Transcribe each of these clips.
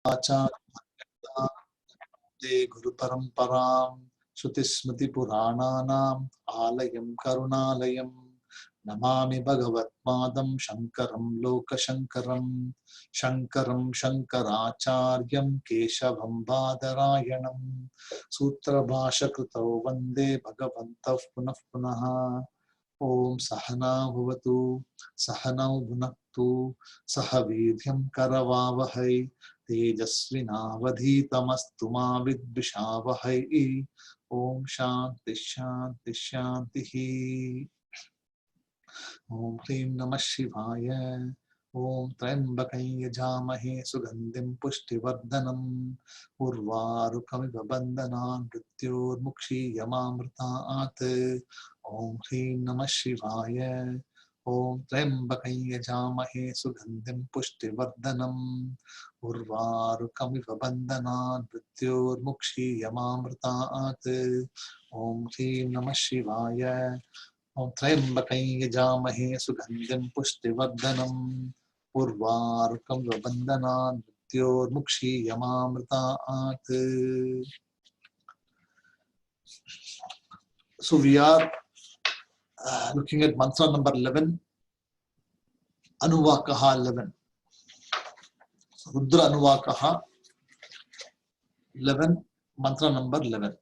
आचार्यते गुरुपरम्परां श्रुतिस्मृतिपुराणानाम् आलयं करुणालयं नमामि भगवत्पादं शङ्करं लोकशङ्करं शङ्करं शङ्कराचार्यं केशवं बादरायणं सूत्रभाष्यकृतौ वन्दे भगवन्तः पुनः पुनः। ओम सहना भवतु सहनौ भुनक्तु सह वीर्यं करवावहै तेजस्विनावधीतमस्तु मा विद्विषावहै। ओम शांति शांति शांतिः। ओम ह्रीं नमः शिवाय। ओम त्र्यंबकं यजामहे सुगंधिं पुष्टिवर्धनम् उर्वारुकमिव बन्धनान् मृत्योर्मुक्षीयमामृतात्। ओम ह्रीं नमः शिवाय। ओम त्र्यंबकं यजामहे सुगंधिं पुष्टिवर्धनम् उर्वारुकमिव बन्धनान् मृत्योर्मुक्षीयमामृतात्। ओम ह्रीं नमः शिवाय। ओम त्र्यंबकं यजामहे सुगंधिं पुष्टिवर्धनम् उर्वारुकमिव बन्धनान् मृत्योर्मुक्षीयमामृतात्। So we are looking at mantra number 11, Anuvakaha 11. So Rudra Anuvakaha 11, mantra number 11.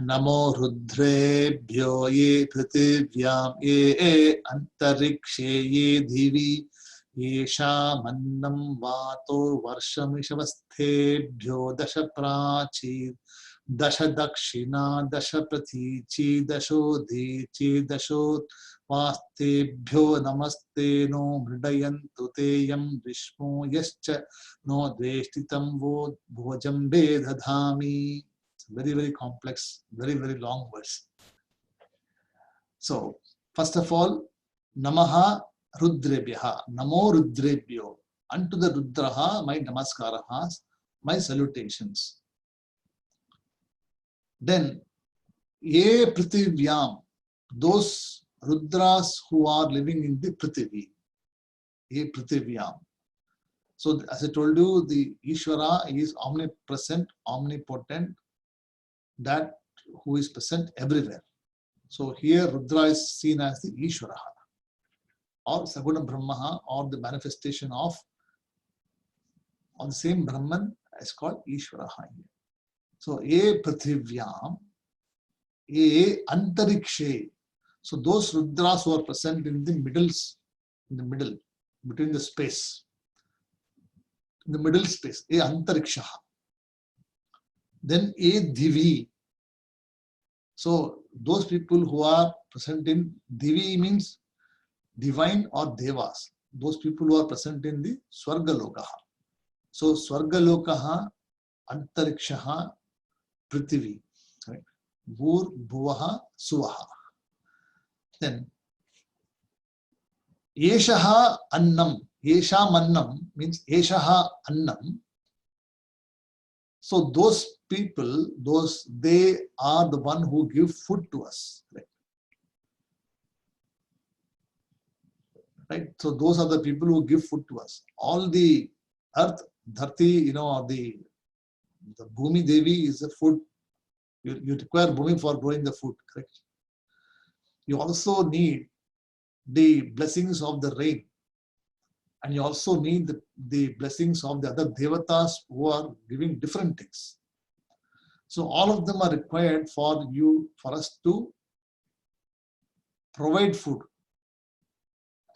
Namo Rudrebhyo ye prithivyam ye antarikshe ye dhivi yesha mannam vato varshamishvasthebhyo dasha prachir dasha dakshina dasha pratichi dashodhichi dashot वास्तेभ्यो नमस्ते no मृडयन्तु तेयं Vishnu यश्च no द्वेष्टितं वो भोजम्बे दधामि. Very, very complex, very, very long words. So, first of all, Namaha Rudrebhyaha, Namo Rudrebhyo. Unto the Rudraha, my Namaskarahas, my salutations. Then, Ye Prithivyam, those Rudras who are living in the Prithivi. Ye Prithivyam. So, as I told you, the Ishvara is omnipresent, omnipotent, that who is present everywhere. So here Rudra is seen as the Ishvaraha or Saguna Brahmaha, or the manifestation of the same Brahman is called Ishvaraha. So E Prithivyam, E Antarikshe. So those Rudras who are present in the middle, between the space, in the middle space, E Antarikshaha. Then E Divi. So those people who are present in Divi means divine or devas. Those people who are present in the Swargalokaha. So Swargalokaha, Antarikshaha, Prithivi. Right? Bhur, Bhuvaha, Suvaha. Then Yeshaha Annam. Yesha Mannam means Yeshaha Annam. So those people, they are the one who give food to us. Right? So those are the people who give food to us. All the earth, Dharti, the Bhumi Devi is the food. You require Bhumi for growing the food, correct? You also need the blessings of the rain. And you also need the blessings of the other devatas who are giving different things. So all of them are required for us to provide food.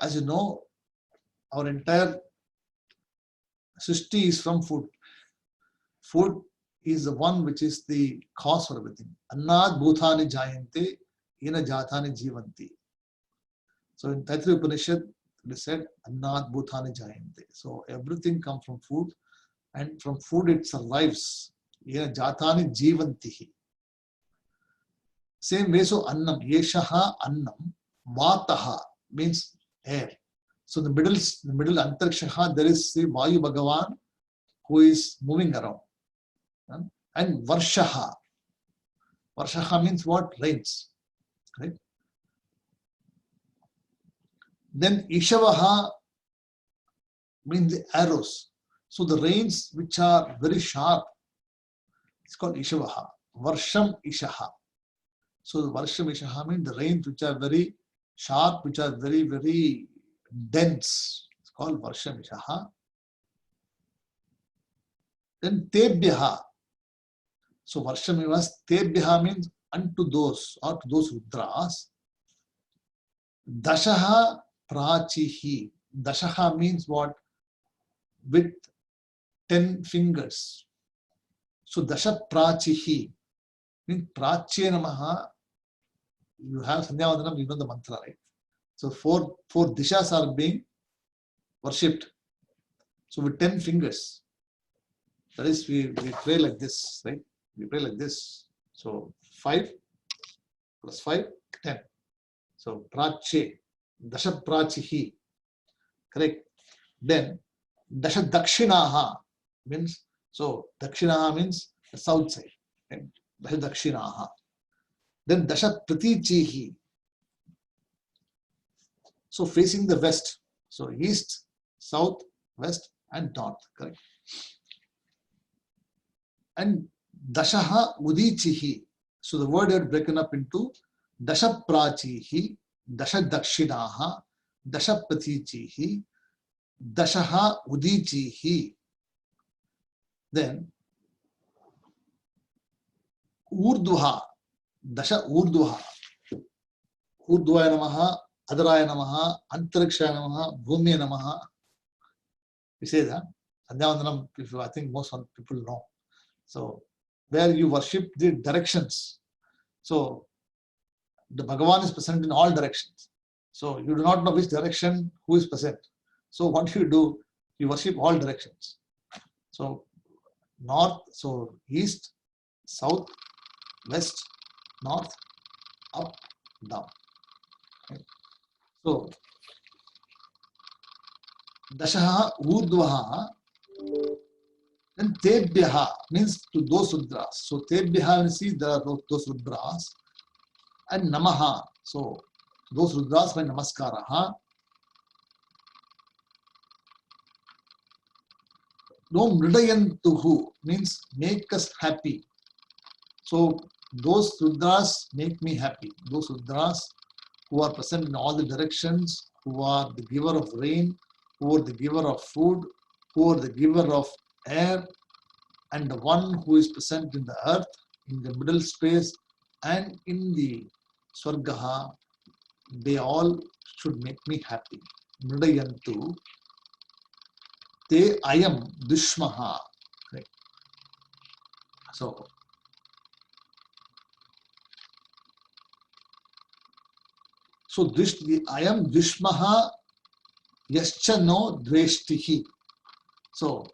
As you know, our entire Srishti is from food. Food is the one which is the cause for everything. Annad bhutani jayante, yena jathani jivanti. So in Taittiriya Upanishad, they said, Annad bhutani jayante. So everything comes from food, and from food it survives. Yena jathani jivanti. Same way, so annam, yeshaha annam, vataha means air. So the middle antarikshaha, there is the Vayu Bhagavan who is moving around. And Varshaha. Varshaha means what? Rains. Right? Then Ishavaha means the arrows. So the rains which are very sharp, it's called Ishavaha. Varsham Ishaha. So the Varsham Ishaha means the rains which are very sharp, which are very, very dense. It's called Varsham Ishaha. Then Tebhyaha. So Varsham Tebhyaha means unto those or to those Rudras. Dashaha Prachihi. Dashaha means what? With 10 fingers. So Dasha Prachihi means Prachye Namaha. You have Sandhya Vandanam, you know the mantra, right? So four dishas are being worshipped. So with 10 fingers. That is, we pray like this, right? We pray like this. So 5 plus 5, 10. So Prache, Dasha Prachihi. Correct. Then Dasha Dakshinaha means, so Dakshinaha means the south side. Right? Dasha Dakshinaha. Then Dasha Pratichihi. So facing the west. So east, south, west, and north. Correct. And Dashaha Udichihi. So the word had broken up into Dasha Prachihi, Dasha Dakshinaha, Dasha Pratichihi, Dashaha Udichihi. Then Urdhva, Dasha Urdhva. Urdhvaya Namaha, Adaraya Namaha, Antarikshaya Namaha, Bhumya Namaha. We say that. Sandhya Vandanam, I think most people know. So, where you worship the directions. So, the Bhagavan is present in all directions. So, you do not know which direction, who is present. So, what do? You worship all directions. So, north, so east, south, west, north, up, down. Okay. So, Dashaha Urdhvaha. Then Tebhyaha means to those Rudras. So Tebhyaha, you see, there are those Rudras. And Namaha. So those Rudras by Namaskaraha. No Mridayantuhu means make us happy. So those Rudras make me happy. Those Rudras who are present in all the directions, who are the giver of rain, who are the giver of food, who are the giver of air, and the one who is present in the earth, in the middle space, and in the Swargaha, they all should make me happy. Mridayantu te ayam dushmaha. Right. So this the ayam dushmaha yascha no dveshtihi. So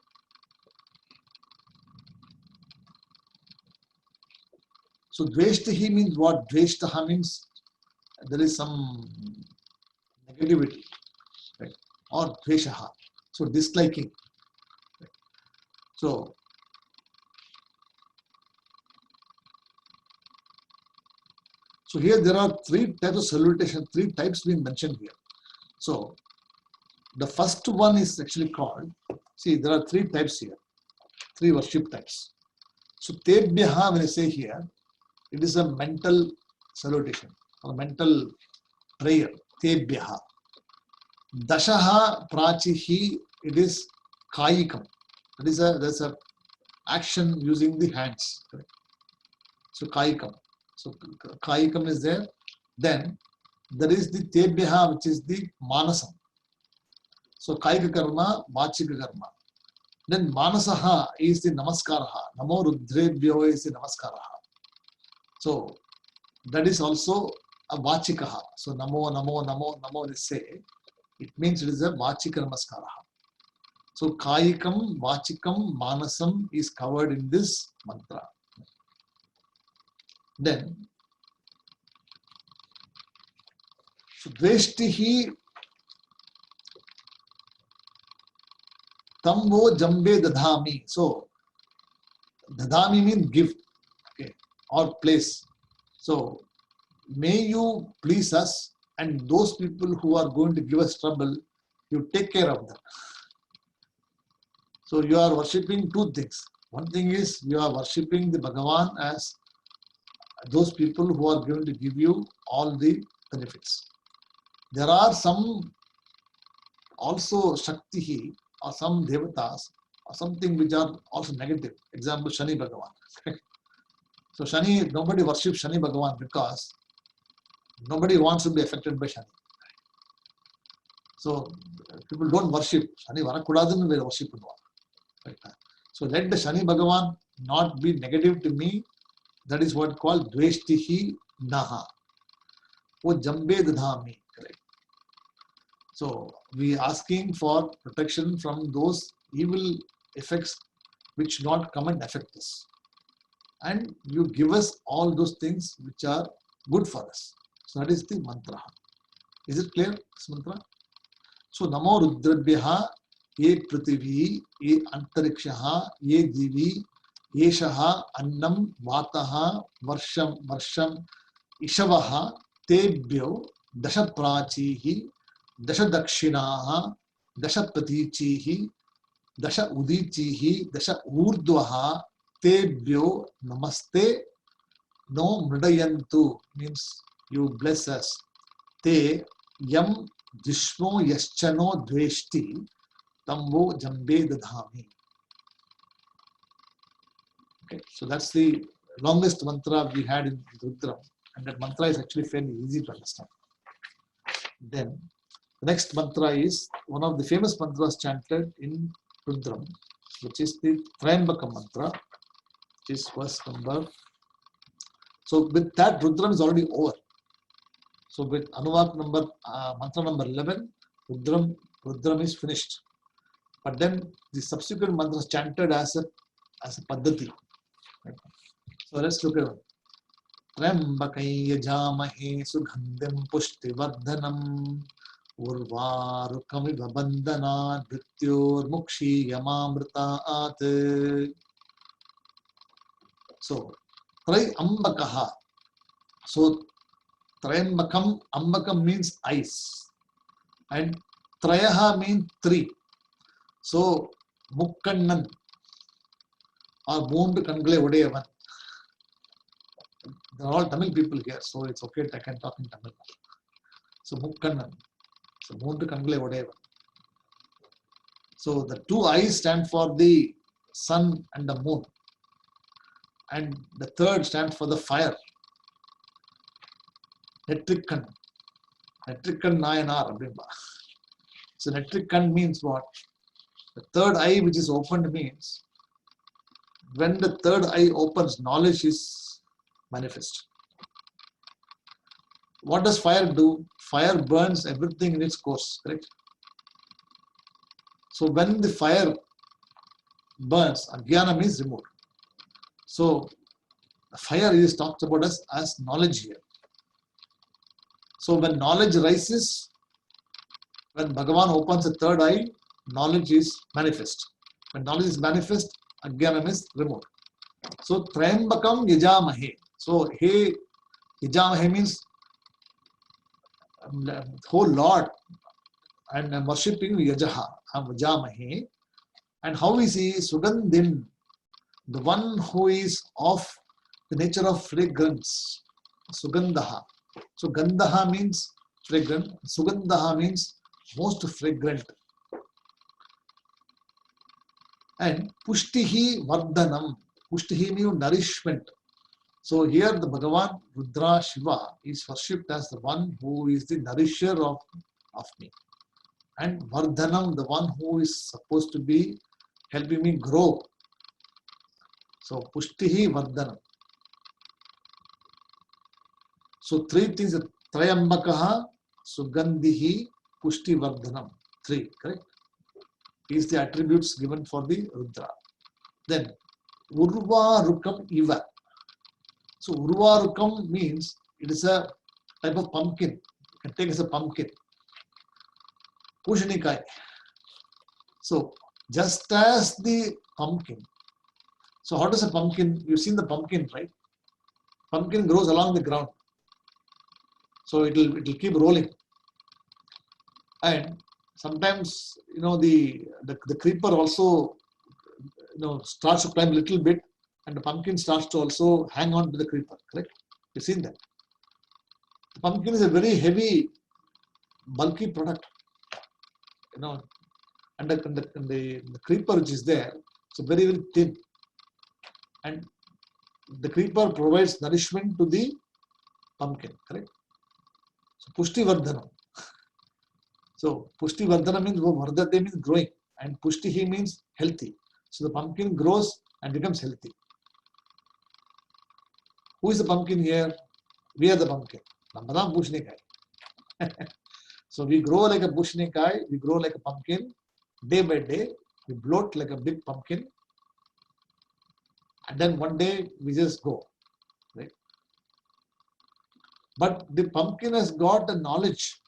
dveshtihi means what? Dveshtaha means there is some negativity, right? Or dveshaha. So disliking. Right? So here there are 3 types of salutation, 3 types being mentioned here. So the first one is actually called, see, there are 3 types here, 3 worship types. So Tebhyaha, when I say here, it is a mental salutation or mental prayer. Tebhyaha. Dashaha Prachihi, it is Kayikam. There's a action using the hands. Correct? So Kayikam. So Kayikam is there. Then there is the Tebhyaha, which is the Manasam. So Kayika Karma, Vachika Karma. Then Manasaha is the Namaskaraha. Namo Rudrebhyo is the Namaskaraha. So that is also a Vachikaha. So Namo, Namo, Namo, Namo, they say. It means it is a Vachika Namaskaraha. So Kayikam, Vachikam, Manasam is covered in this mantra. Then Dveshtihi Tamvo Jambe Dadhami. So Dadhami means give, okay, or place. So may you please us, and those people who are going to give us trouble, you take care of them. So you are worshipping two things. One thing is you are worshipping the Bhagavan as those people who are going to give you all the benefits. There are some also Shakti or some Devatas or something which are also negative. Example, Shani Bhagavan. So Shani, nobody worships Shani Bhagavan because nobody wants to be affected by Shani. So people don't worship Shani Varakudadhan, they worship. Right? So let the Shani Bhagavan not be negative to me. That is what called Dveshtihi Naha. O Jambe Dadhami. Correct. So we are asking for protection from those evil effects which not come and affect us. And you give us all those things which are good for us. So that is the mantra. Is it clear, this mantra? So Namo Rudrabhyaha Ye Prithvi, Ye Antarikshaha, Ye Divi, Yeshaha, Annam, Vataha, Varsham, Ishavaha, Tebhyo, Dasha Prachihi, Dasha Dakshinaha, Dasha Pratichihi, Dasha Udichihi, Dasha Urdvaha, Tebhyo, Namaste, No Mridayantu, means you bless us. Te Yam Dishmo Yaschano Dveshti, Tambo Jambe Dadhami. Okay, so that's the longest mantra we had in Rudram, and that mantra is actually fairly easy to understand. Then the next mantra is one of the famous mantras chanted in Rudram, which is the Trayambaka mantra, which is verse number. So with that, Rudram is already over. So with Anuvak number, mantra number 11, Rudram is finished. But then the subsequent mantras chanted as a paddhati. So let's look at it. Trayambakai yajamahe sugandhim pushtivardhanam urvarukamiva bandhana dhrityor mukshi yamamritaat. So Trayambakaha. So Trayambakam, Ambakam means ice. And Trayaha means three. So Mukkannan or Moondu Kangale Odeyavan. They're all Tamil people here, so it's okay, I can talk in Tamil. So Mukkannan. So Moondu Kangale Odeyavan. So the two eyes stand for the sun and the moon. And the third stands for the fire. Netrikkan. Netrikkan Nayanar. So Netrikkan means what? The third eye which is opened means when the third eye opens, knowledge is manifest. What does fire do? Fire burns everything in its course, correct? So when the fire burns, Ajnana means removed. So fire is talked about as knowledge here. So when knowledge rises, when Bhagavan opens the third eye, knowledge is manifest. When knowledge is manifest, Ajnana is removed. So Trayambakam Yajamahe. So He Yajamahe means whole Lord, and I'm worshipping Yajaha, I'm Yajamahe. And how is he? Sugandhin, the one who is of the nature of fragrance. Sugandaha. So Gandaha means fragrant, Sugandaha means most fragrant. And Pushtihi Vardhanam. Pushtihi means nourishment. So here the Bhagavan Rudra Shiva is worshipped as the one who is the nourisher of me. And Vardhanam, the one who is supposed to be helping me grow. So Pushtihi Vardhanam. So three things: Trayambakaha, Sugandhihi, Pushti Vardhanam. Three, correct? These the attributes given for the Rudra. Then Urvarukam Iva. So Urvarukam means it is a type of pumpkin. You can take as a pumpkin. Pushanikai. So just as the pumpkin. So how does a pumpkin? You've seen the pumpkin, right? Pumpkin grows along the ground. So it'll keep rolling. And sometimes, the creeper also starts to climb a little bit, and the pumpkin starts to also hang on to the creeper. Correct? You've seen that. The pumpkin is a very heavy, bulky product. And the creeper which is there, it's very, very thin. And the creeper provides nourishment to the pumpkin. Correct? So Pushti Vardhanam. So Pushti Vardhana means Vardhate means growing, and Pushtihi means healthy. So the pumpkin grows and becomes healthy. Who is the pumpkin here? We are the pumpkin. Namadam Pushnikai. So we grow like a Pushnikai, we grow like a pumpkin. Day by day, we bloat like a big pumpkin. And then one day we just go. Right? But the pumpkin has got a knowledge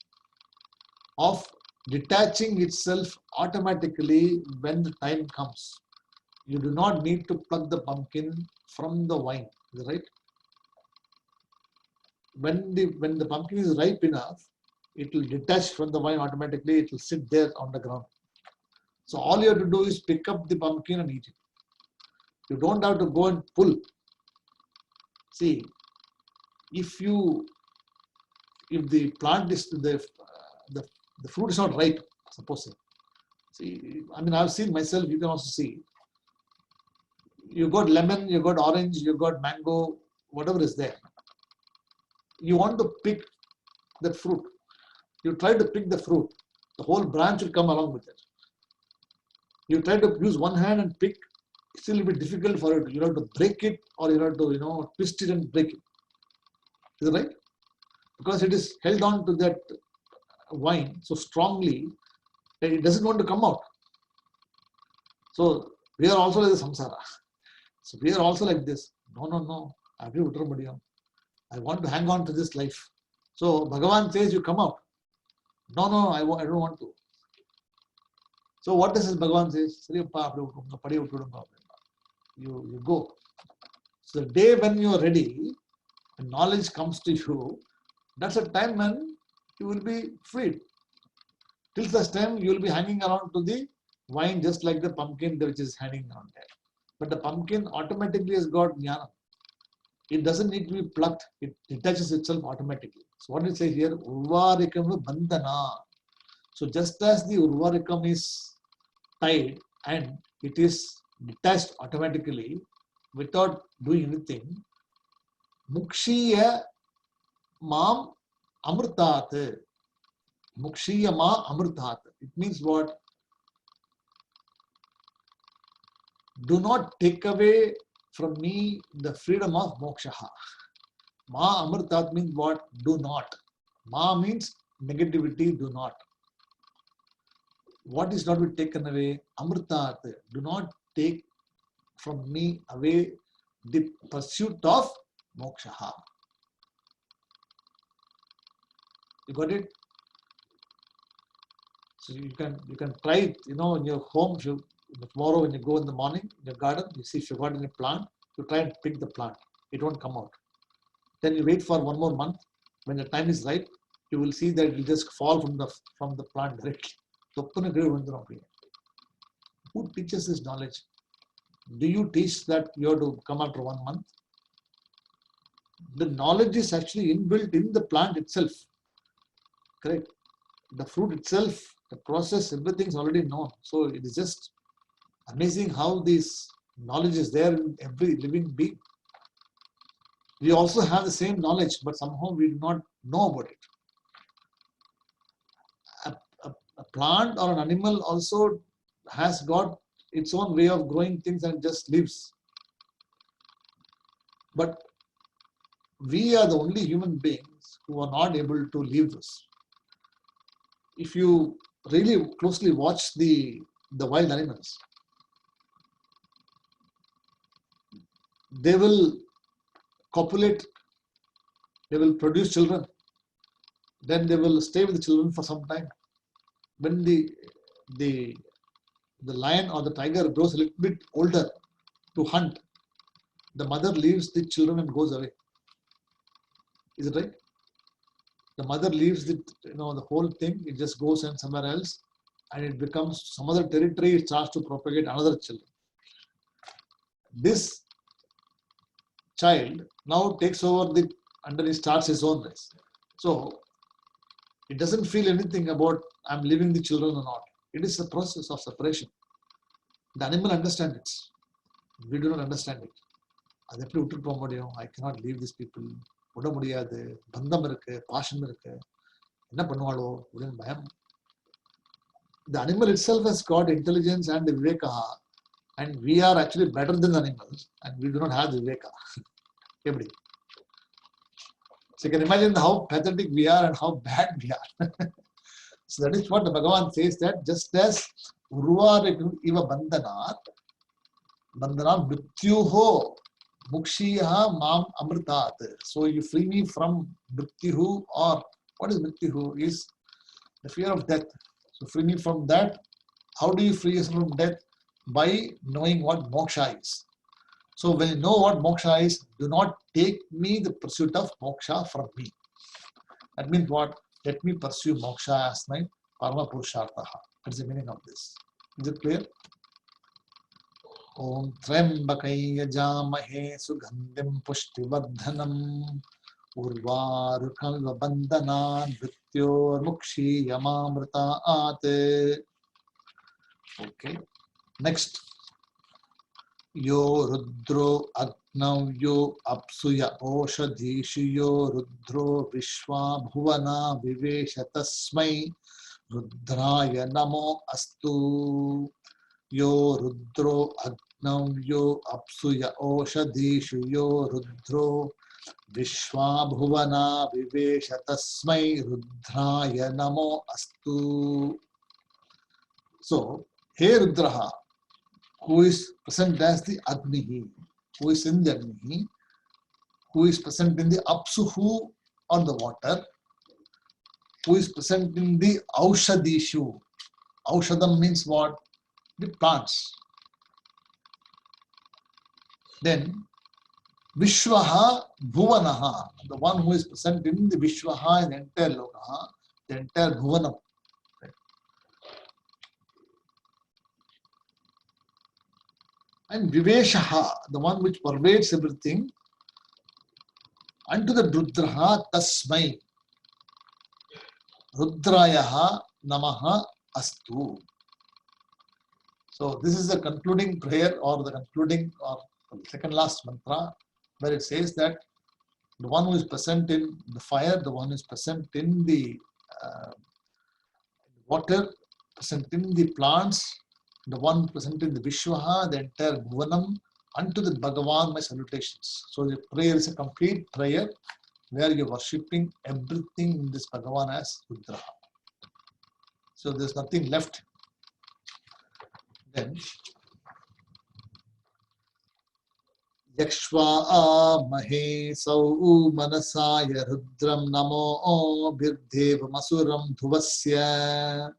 of detaching itself automatically when the time comes. You do not need to pluck the pumpkin from the vine. Is that right? When the pumpkin is ripe enough, it will detach from the vine automatically. It will sit there on the ground. So all you have to do is pick up the pumpkin and eat it. You don't have to go and pull. See, if the plant is the fruit is not ripe, supposing. See, I mean, I've seen myself. You can also see. You got lemon, you got orange, you got mango, whatever is there. You want to pick that fruit. You try to pick the fruit. The whole branch will come along with it. You try to use one hand and pick. It's still a bit difficult for it. You have to break it, or you have to twist it and break it. Is that right? Because it is held on to that vine so strongly that it doesn't want to come out. So we are also like the samsara. So we are also like this. No. I want to hang on to this life. So Bhagavan says you come out. No, I don't want to. So what does Bhagavan say? You go. So the day when you are ready, and knowledge comes to you, that's a time when you will be freed. Till such time, you will be hanging around to the vine just like the pumpkin which is hanging around there. But the pumpkin automatically has got jnana. It doesn't need to be plucked. It detaches itself automatically. So what it says here, Urvarikam bandhana. So just as the Urvarikam is tied and it is detached automatically without doing anything, Mukshiya Mam Amrtat. Mukshiya Ma Amrtat. It means what? Do not take away from me the freedom of moksha. Ma Amrtat means what? Do not. Ma means negativity, do not. What is not to be taken away? Amrtat. Do not take from me away the pursuit of moksha. You got it? So you can try it, in your home. Tomorrow when you go in the morning in your garden, you see if you got any plant, you try and pick the plant. It won't come out. Then you wait for one more month. When the time is right, you will see that it will just fall from the plant directly. Who teaches this knowledge? Do you teach that you have to come after 1 month? The knowledge is actually inbuilt in the plant itself. Correct? The fruit itself, the process, everything is already known. So it is just amazing how this knowledge is there in every living being. We also have the same knowledge, but somehow we do not know about it. A plant or an animal also has got its own way of growing things and just lives. But we are the only human beings who are not able to live this. If you really closely watch the wild animals, they will copulate, they will produce children, then they will stay with the children for some time. When the lion or the tiger grows a little bit older to hunt, the mother leaves the children and goes away. Is it right? The mother leaves the whole thing, it just goes and somewhere else, and it becomes some other territory, it starts to propagate another children. this child now takes over and then he starts his own race. So it doesn't feel anything about I'm leaving the children or not. It is a process of separation. The animal understands it. We do not understand it. அது எப்படி விட்டு போக முடியும்? I cannot leave these people. விட முடியாது. பந்தம் இருக்கு, பாசம் இருக்கு. என்ன பண்ணுவாளோ அப்படின்னு பயம். The animal itself has got intelligence and viveka, and we are actually better than the animals, and we do not have the viveka. எப்படி? So you can imagine how pathetic we are and how bad we are. So that is what the Bhagavan says, that just as Urvareku iva bandhanat mrityuho mukshiyaha mam amritat. So you free me from mrityuhu, or what is mrityuhu? Is the fear of death. So free me from that. How do you free yourself from death? By knowing what moksha is. So when you know what moksha is, do not take me the pursuit of moksha from me. That means what? Let me pursue moksha as my parama purushartha. That's the meaning of this. Is it clear? Om Trembakai Yajamahe Sugandhim Pushtivardhanam Urvarukamiva Bandhanan Mrityor Mukshi Yamamritaat. Okay. Next. Yo Rudro Agnav Yo Apsuya Oshadhishu Yo Rudro Vishwa Bhuvana Viveshatasmai Rudraya Namo Astu. Yo Rudro Agnav Yo Apsuya Oshadhishu Yo Rudro Vishwa Bhuvana Viveshatasmai Rudraya Namo Astu. So, Hey Rudraha, who is present as the Agni, who is in the Agni, who is present in the Apsuhu or the water, who is present in the Aushadishu. Aushadam means what? The plants. Then Vishwaha Bhuvanaha, the one who is present in the Vishwaha, in the entire Lokaha, the entire Bhuvanam. And Viveshaha, the one which pervades everything, unto the Rudraha Tasmai Rudrayaha Namaha Astu. So this is the concluding prayer, or the concluding or second last mantra, where it says that the one who is present in the fire, the one who is present in the water, present in the plants, the one present in the Vishwaha, the entire Bhuvanam, unto the Bhagavan my salutations. So the prayer is a complete prayer where you are worshipping everything in this Bhagavan as Rudraha. So there is nothing left. Then Yakshva Mahe Sau Manasaya Rudram Namo Birdeva Masuram Dhuvasya.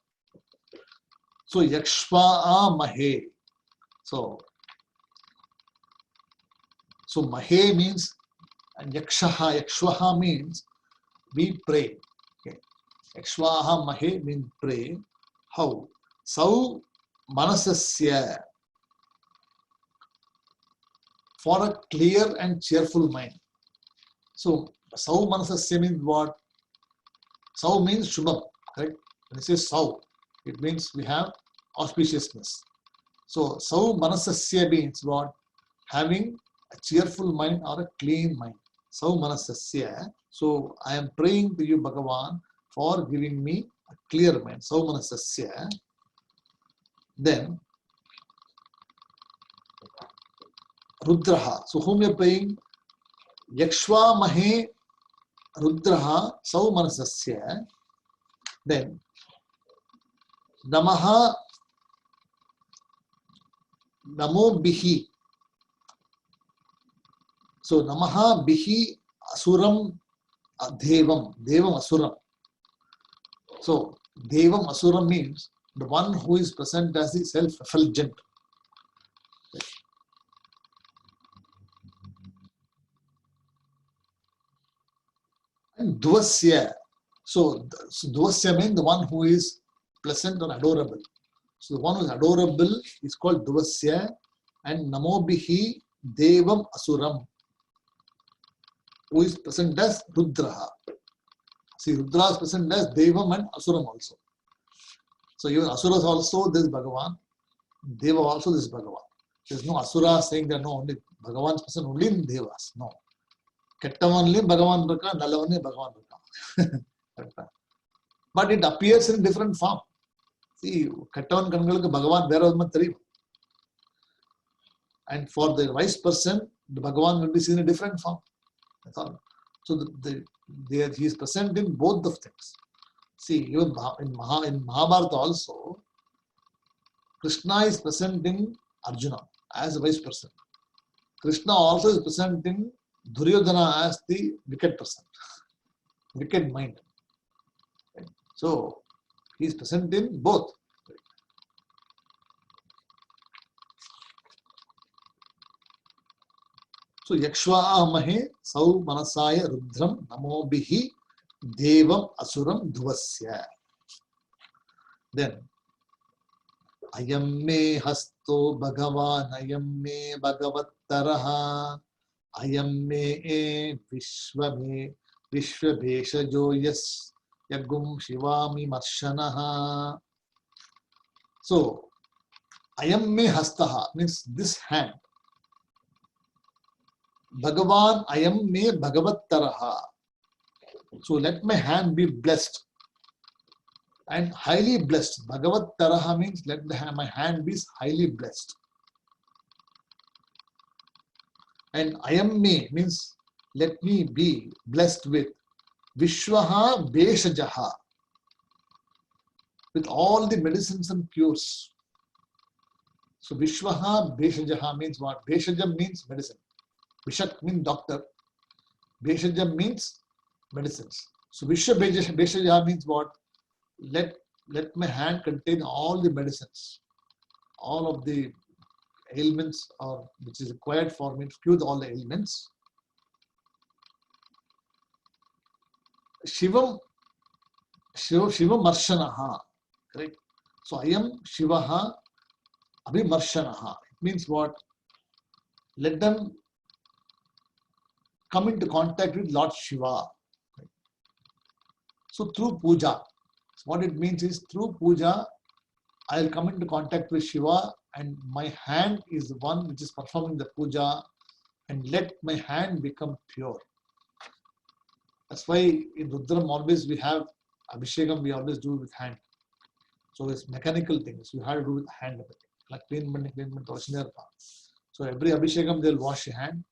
So Yakshva Mahe. So Mahe means, and Yakshvaha means we pray. Okay. Yakshvaha Mahe means pray. How? Sau Manasasya, for a clear and cheerful mind. So Sau Manasasya means what? Sau means Shubham, correct? When it says Sau, it means we have auspiciousness. So Sau Manasasya means what? Having a cheerful mind or a clean mind. Sau Manasasya. So I am praying to you, Bhagavan, for giving me a clear mind. Sau Manasasya. Then Rudraha. So whom you are praying? Yakshva Mahe Rudraha Sau Manasasya. Then Namaha Namo Bihi. So Namaha Bihi Asuram Devam. Devam Asuram. So Devam Asuram means the one who is present as the self-effulgent. And Dvasya. So Dvasya means the one who is pleasant or adorable. So the one who is adorable is called Dvasya, and Namo Bihi Devam Asuram, who is present as Rudraha. See, Rudra is present as Devam and Asuram also. So even Asuras also this Bhagavan, Deva also this Bhagavan. There is no Asura saying that no, only Bhagavan is present only in Devas. No. Kettavanli Bhagavan Raka, Nallavanli Bhagavan Raka. But it appears in different form. See, Kettavan Kangalaka Bhagavan there was Matri. And for the wise person, the Bhagavan will be seen in a different form. That's all. So he is present in both the things. See, even in Mahabharata also, Krishna is present in Arjuna as a wise person. Krishna also is present in Duryodhana as the wicked person, wicked mind. So, he is present in both. So, Yakshva Mahe Sau Manasaya Rudram Namobihi Devam Asuram Dhuvasya. Then, Ayam me hasto Bhagavan, ayam me Bhagavattaraha, ayam me Vishvabeshajo yas Yagum Shivami Marshanaha. So, ayam me hastaha means this hand. Bhagavan ayam me Bhagavattaraha. So let my hand be blessed and highly blessed. Bhagavattaraha means let my hand be highly blessed. And ayam me means let me be blessed with Vishwaha Beshajaha, with all the medicines and cures. So Vishwaha Beshajaha means what? Beshajam means medicine. Vishak means doctor. Beshajam means medicines. So Vishwa Beshajaha means what? Let my hand contain all the medicines, all of the ailments which is required for me to cure all the ailments. Shivam Marshanaha. Correct? So I am Shivaha Abhimarshanaha. It means what? Let them come into contact with Lord Shiva. Right? So through puja, what it means is through puja, I will come into contact with Shiva and my hand is the one which is performing the puja, and let my hand become pure. That's why in Rudram always we have Abhishekam, we always do with hand. So it's mechanical things. You have to do with hand. Like cleanment. So every Abhishekam they'll wash your hand.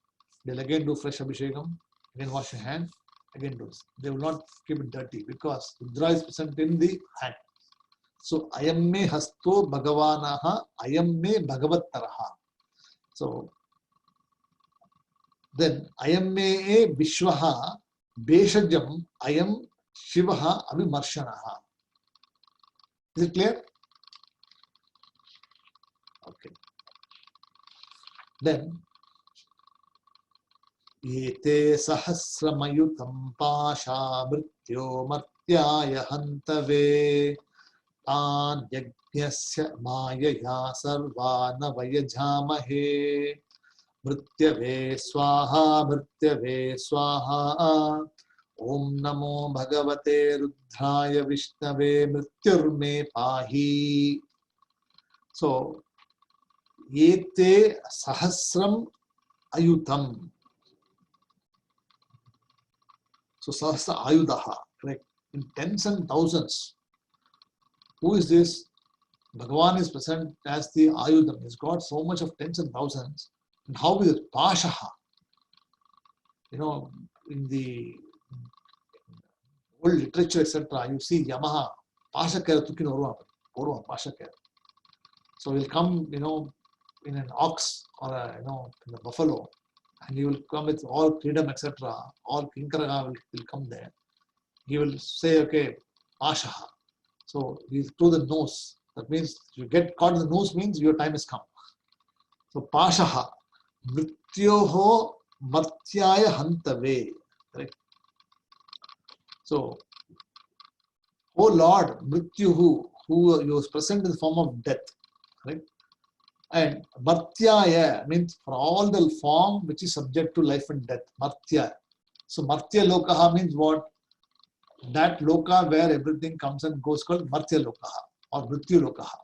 They'll again do fresh Abhishekam. Again wash your hand. Again do this. They will not keep it dirty because Rudra is present in the hand. So ayam me hasto bhagavanaha, ayam me bhagavattaraha. So then ayam me vishwaha beshajam ayam shivaha abhimarshanaha. Is it clear? Okay. Then Ete sahasramayutam pasha mrityo martyaya hantave tan yajnasya mayaya sarvana vayajamahe mrityave swaha Om Namo Bhagavate Rudraya Vishnave Mrityurme Pahi. So, Ete Sahasram Ayutam. So, Sahasra Ayudaha, correct? In tens and thousands. Who is this? Bhagavan is present as the Ayudam. He's got so much of tens and thousands. And how is it? Pashaha. You know, in the old literature, etc., you see Yamaha, Pashakara Tukin Orwa, Pashakara. So he'll come, in an ox or in a buffalo, and he will come with all freedom, etc. All Kinkaraga will come there. He will say, okay, Pashaha. So he's through the nose. That means you get caught in the nose means your time has come. So Pashaha, Mrityoho Martyaya Hantave. Correct? So, O Lord, Mrityuhu, who was present in the form of death, right? And Martyaya means for all the form which is subject to life and death. Martya. So Martya Lokaha means what? That Loka where everything comes and goes called Martya Lokaha or Mrityu Lokaha.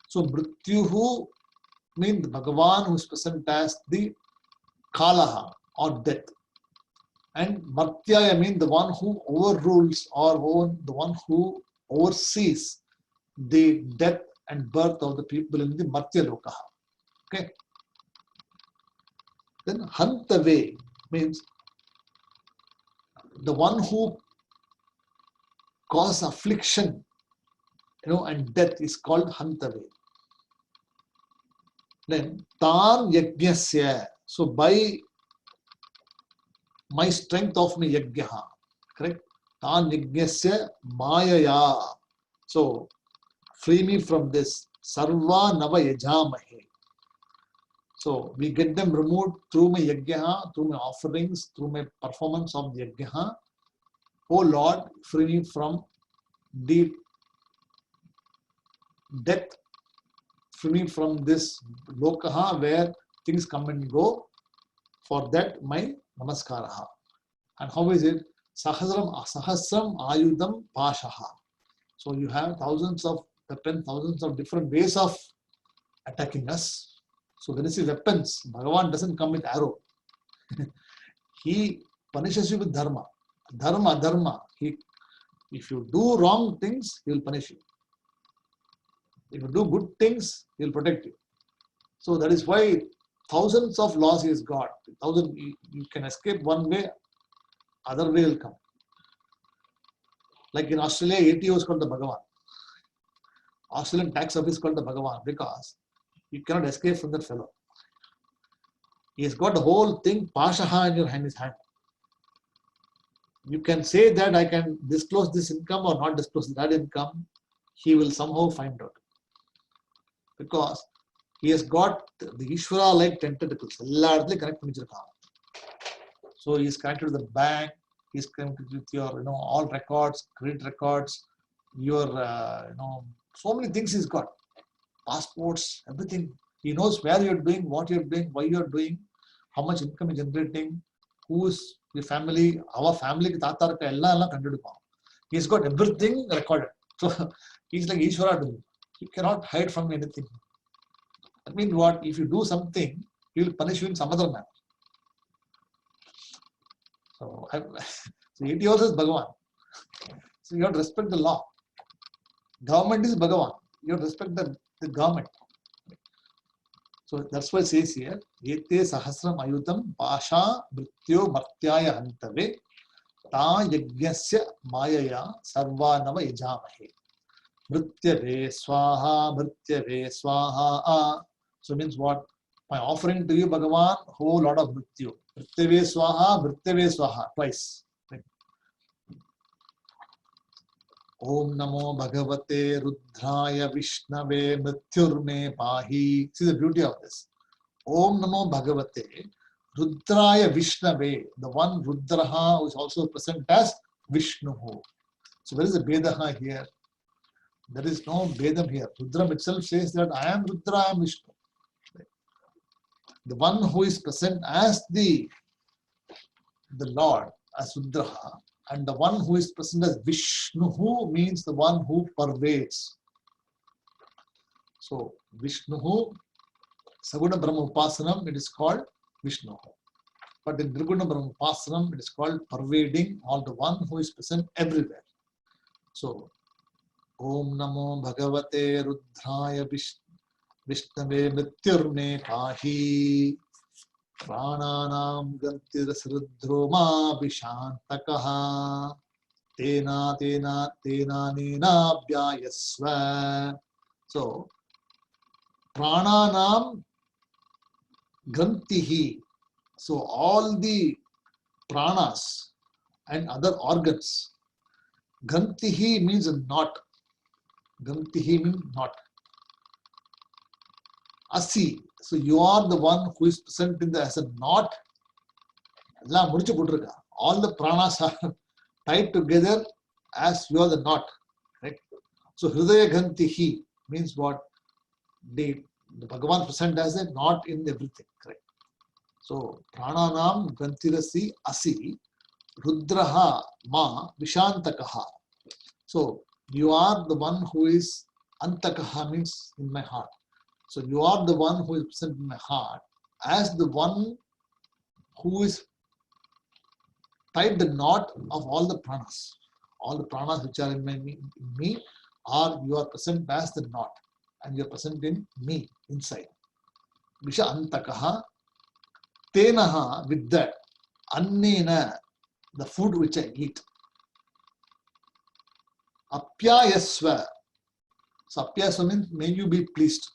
So Mrityuhu means Bhagavan who is present as the Kalaha or death. And Martyaya means the one who overrules or the one who oversees the death and birth of the people in the Martya Lokaha. Okay. Then Hantave means the one who causes affliction, and death is called Hantave. Then Tan Yajnasya. So by my strength of my Yajnaha, correct? Tan Yajnasya Mayaya. So free me from this. Sarva Nava Yajamahe. So we get them removed through my Yajnaha, through my offerings, through my performance of the Yajnaha. Oh Lord, free me from the death, free me from this Lokaha where things come and go. For that, my Namaskaraha. And how is it? Sahasram Ayudam Pashaha. So you have thousands of weapons, thousands of different ways of attacking us. So when you see weapons, Bhagavan doesn't come with arrow. He punishes you with dharma. Dharma. If you do wrong things, he will punish you. If you do good things, he will protect you. So that is why thousands of laws he has got. You can escape one way, other way will come. Like in Australia, ATO is called the Bhagavan. Australian tax office is called the Bhagavan because you cannot escape from that fellow. He has got the whole thing, Pashaha in his hand. You can say that I can disclose this income or not disclose that income. He will somehow find out. Because he has got the Ishvara like tentacles. So he is connected to the bank, he is connected with your, all records, credit records, your, so many things he's got. Passports, everything. He knows where you're doing, what you're doing, why you're doing, how much income you're generating, who's your family, our family, he's got everything recorded. So he's like Ishvara doing. You cannot hide from anything. That means what? If you do something, he will punish you in some other manner. So it also is Bhagavan. So you have to respect the law. Government is Bhagavan. You have to respect the government. So that's why it says here, Ete Sahasram Ayudam Pasha Mrityo Martyaya Hantave Ta Yajnasya Mayaya Sarvanava Yajamahe. Mrityave Swaha. So means what? My offering to you, Bhagavan, whole lot of Mrityu. Mrityave Swaha, twice. Om Namo Bhagavate Rudraya Vishnave Mrityurme Pahi. See the beauty of this. Om Namo Bhagavate Rudraya Vishnave, the one Rudraha who is also present as Vishnu. So where is the Vedaha here? There is no Vedam here. Rudram itself says that I am Rudra, I am Vishnu. The one who is present as the Lord, as Rudraha, and the one who is present as Vishnu means the one who pervades. So Vishnu, Saguna Brahma Upasanam, it is called Vishnu. But in Nirguna Brahma Upasanam, it is called pervading, or the one who is present everywhere. So Om Namo Bhagavate Rudraya Vishnave Mrityurme Pahi Prananam Gantiras Rudroma Vishantakaha Tena Nena Bhyayasva. So Prananam Grantihi. So all the pranas and other organs. Grantihi means a knot. Grantihi means knot. Asi. So you are the one who is present in as a knot. All the pranas are tied together as you are the knot. Right? So Hridaya Grantihi means what? The The Bhagavan present as a not in everything, correct? So prananam grantirasi asi rudraha ma vishantakaha. So you are the one who is antakaha, means in my heart. So you are the one who is present in my heart as the one who is tied the knot of all the pranas. All the pranas which are in me are, you are present as the knot, and you are present in me, inside. Visha antakaha. Tenaha, with that. Annena, the food which I eat. Apyayasva. So apyayasva means may you be pleased.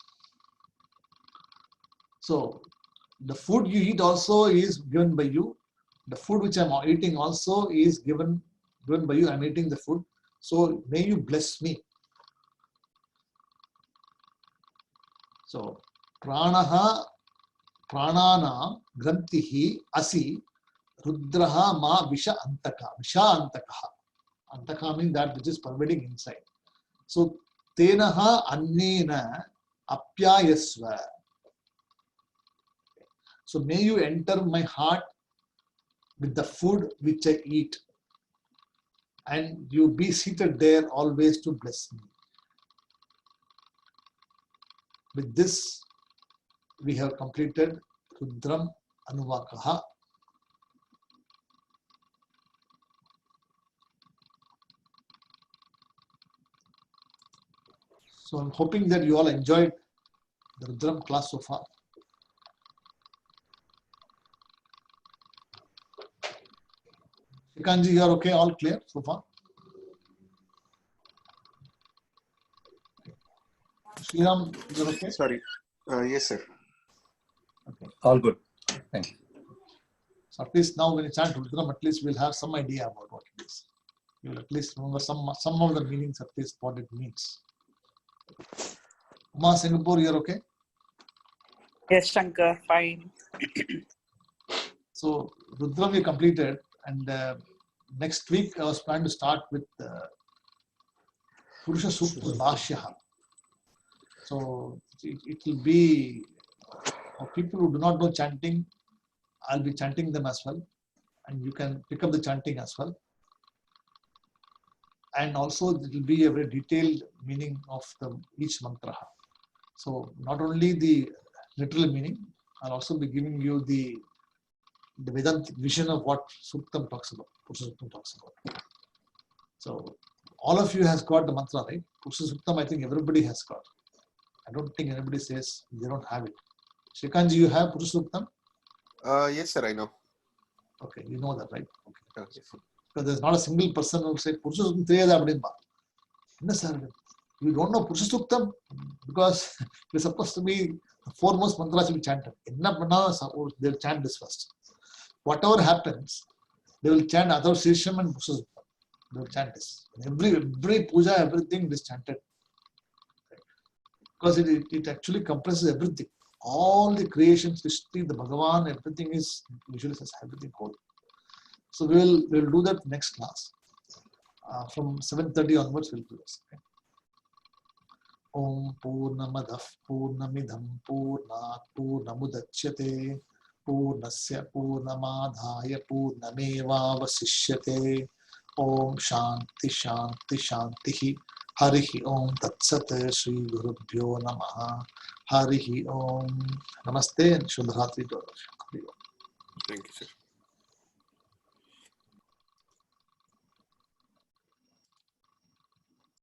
So the food you eat also is given by you. The food which I am eating also is given by you. I am eating the food. So may you bless me. So pranaha, pranana, grantihi, asi, rudraha ma visha antaka. Visha antakaha. Antaka means that which is pervading inside. So tenaha annena apyayasva. So may you enter my heart with the food which I eat, and you be seated there always to bless me. With this, we have completed Rudram Anuvakaha. So I'm hoping that you all enjoyed the Rudram class so far. Shikanji, you are okay? All clear so far? Sriram, you are okay? Sorry. Yes, sir. Okay. All good. Thank you. So at least now when you chant Rudram, at least we'll have some idea about what it is. You will at least remember some of the meanings, at least what it means. Uma Singapore, you are okay? Yes, Shankar, fine. So Rudram we completed, and next week I was planning to start with Purusha Sukta Bhashya. So it will be for people who do not know chanting. I'll be chanting them as well, and you can pick up the chanting as well. And also it will be a very detailed meaning of each mantra. So not only the literal meaning, I'll also be giving you the Vedantic vision of what Suktam talks about, Purusha Suktam talks about. So all of you has got the mantra, right? Purusha Suktam, I think everybody has got. I don't think anybody says they don't have it. Srikanji, you have Purusha Suktam? Yes, sir, I know. Okay, you know that, right? Okay. Okay. Because there's not a single person who will say Purusha Suktam 3 No, sir. You don't know Purusha Suktam because it's supposed to be the foremost mantras to be chanted. They'll chant this first. Whatever happens, they will chant Adhav Shirsham and Purusha Suktam. They will chant this. Every puja, everything is chanted. Because it actually compresses everything. All the creation, Srishti, the Bhagavan, everything is usually says everything whole. So we'll do that next class. From 7:30 onwards, we'll do this. Okay? Om Purnamadah Purnamidham Purnat Purnamudachyate Purnasya Purnamadhaya Purnameva Vasishyate. Om Shanti Shanti Shanti. Harihi Om Tatsat Sri Gurubhyo Namaha. Harihi Om. Namaste and Shubhratri to all. Thank you, sir.